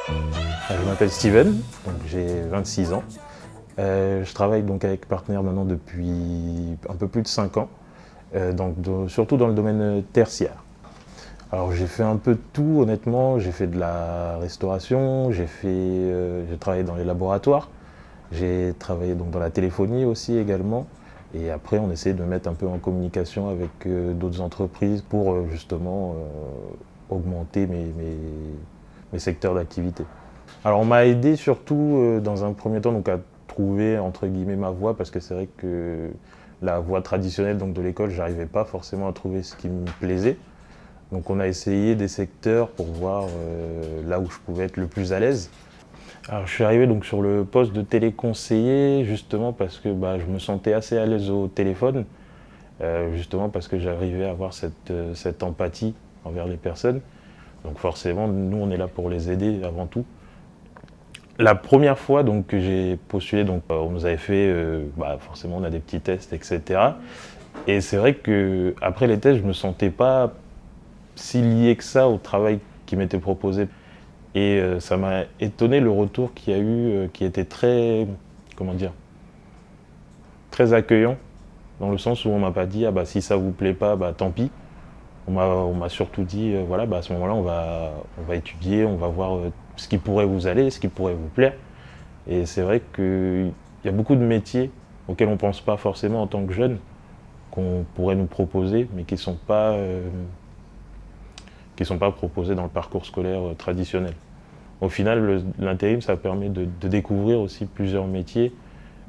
Je m'appelle Steven, donc j'ai 26 ans. Je travaille donc avec Partner maintenant depuis un peu plus de 5 ans, surtout dans le domaine tertiaire. Alors j'ai fait un peu de tout honnêtement, j'ai fait de la restauration, j'ai travaillé dans les laboratoires, j'ai travaillé donc dans la téléphonie aussi également. Et après on essaie de me mettre un peu en communication avec d'autres entreprises pour justement augmenter mes secteurs d'activité. Alors on m'a aidé surtout dans un premier temps donc, à trouver entre guillemets ma voie parce que c'est vrai que la voie traditionnelle donc, de l'école, j'arrivais pas forcément à trouver ce qui me plaisait. Donc on a essayé des secteurs pour voir là où je pouvais être le plus à l'aise. Alors je suis arrivé donc sur le poste de téléconseiller justement parce que je me sentais assez à l'aise au téléphone, justement parce que j'arrivais à avoir cette empathie envers les personnes. Donc forcément, nous on est là pour les aider avant tout. La première fois donc, que j'ai postulé, donc, on nous avait fait, forcément on a des petits tests, etc. Et c'est vrai qu'après les tests, je ne me sentais pas si lié que ça au travail qui m'était proposé. Et ça m'a étonné le retour qu'il y a eu, qui était très, comment dire, très accueillant, dans le sens où on m'a pas dit, ah bah si ça vous plaît pas, bah tant pis. On m'a surtout dit, voilà, à ce moment-là, on va étudier, on va voir ce qui pourrait vous aller, ce qui pourrait vous plaire. Et c'est vrai qu'il y a beaucoup de métiers auxquels on ne pense pas forcément en tant que jeune, qu'on pourrait nous proposer, mais qui ne sont pas proposés dans le parcours scolaire traditionnel. Au final, l'intérim, ça permet de découvrir aussi plusieurs métiers,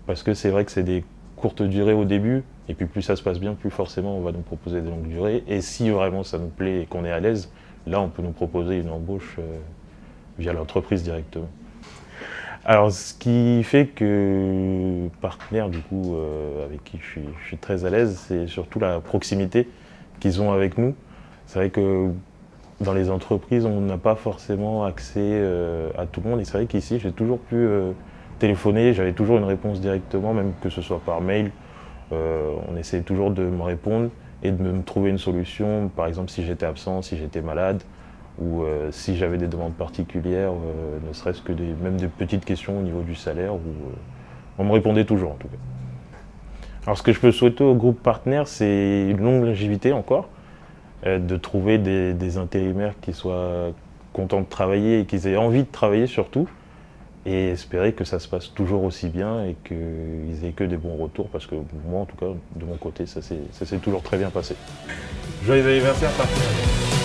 parce que c'est vrai que c'est des courtes durées au début, et puis plus ça se passe bien, plus forcément on va nous proposer des longues durées. Et si vraiment ça nous plaît et qu'on est à l'aise, là on peut nous proposer une embauche via l'entreprise directement. Alors, ce qui fait que Partner, du coup, avec qui je suis très à l'aise, c'est surtout la proximité qu'ils ont avec nous. C'est vrai que dans les entreprises, on n'a pas forcément accès à tout le monde. Et c'est vrai qu'ici, j'ai toujours pu téléphoner, j'avais toujours une réponse directement, même que ce soit par mail. On essayait toujours de me répondre et de me trouver une solution, par exemple si j'étais absent, si j'étais malade, ou si j'avais des demandes particulières, ne serait-ce que même des petites questions au niveau du salaire, on me répondait toujours en tout cas. Alors ce que je peux souhaiter au groupe Partner, c'est une longue longévité encore, de trouver des intérimaires qui soient contents de travailler et qui aient envie de travailler surtout, et espérer que ça se passe toujours aussi bien et qu'ils aient que des bons retours, parce que moi en tout cas, de mon côté, ça s'est toujours très bien passé. Joyeux anniversaire, Partner.